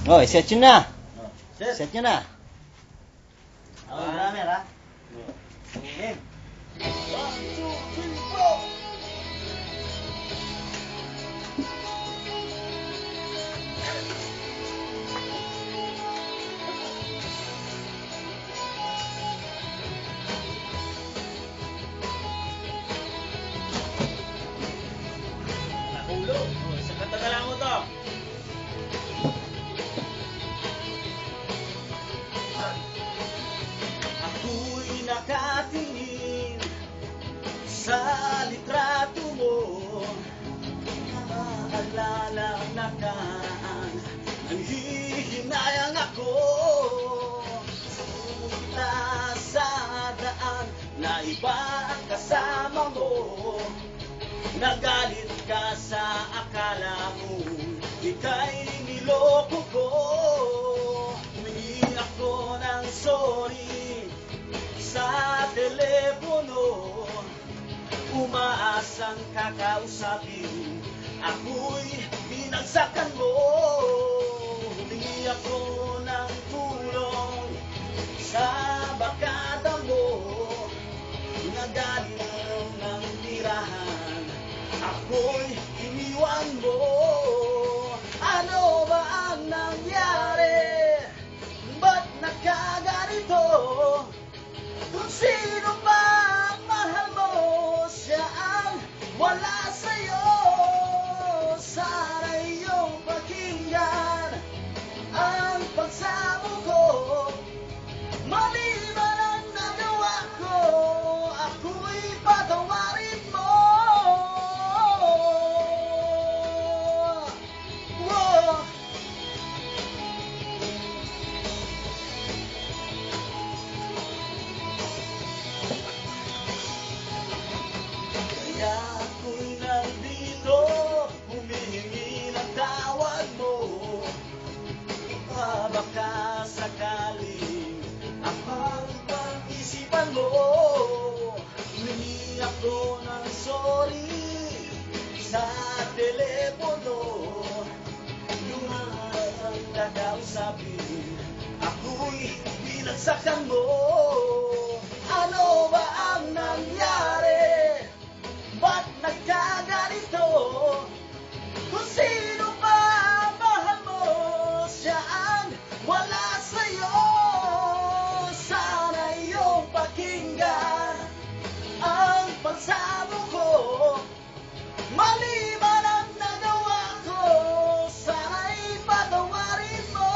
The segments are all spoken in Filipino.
Oh, set nyo na. Set. Set nyo na. Ako yung drummer, ha? Game. 1, 2, 3, 4! Nakulog. Isang kanta na lang mo to. Ako'y nakatingin sa litrato mo, maalala ang nakaraan, nanghihinayang ako. Sumita sa daan na iba ang kasama mo, nagalit ka sa akala mo ika'y niloko ko. Humingi ako ng sorry sa telepono, umaasang kakausapin, ako'y binagsakan mo. Humingi ako ng tulong sa bakada mo, nagalit ng tirahan, ako'y iniwan mo. Ano ba ang nangyari? Ba't nagkaganito? Kung sino ba ang mahal mo, siya ang wala sa'yo. Sana iyong pakinggan ang pagsamo ko. Mali man ang nagawa ko, ako'y patawarin mo. Whoa. Kaya ako'y nandito, humihingi ng tawad mo. Baka sakaling akong pag-isipan mo, humingi ako ng sorry sa telepono, lumas ang kakausapin, ako'y binagsakan mo. Ano ba ang nangyari? Ba't nagkaganito? Kung sino ba ang mahal mo, siya ang wala sa'yo. Sana iyong pakinggan ang pagsamo ko. Mali man ang nagawa ko, sana'y patawarin mo.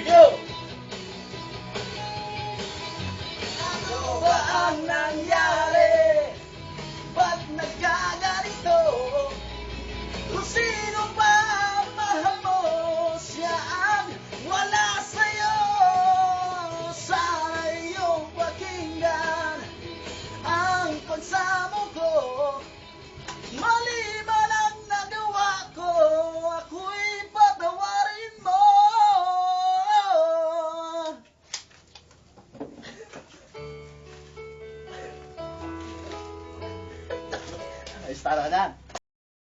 Go! Ano ba ang nangyari? Ba't nagkaganito? Kung sino ba ang mahal mo, siya ang wala sa'yo. Sana iyong pakinggan ang pagsamo ko. Mali man ang nagawa ko, ako'y patawarin mo. Ayos, tara na.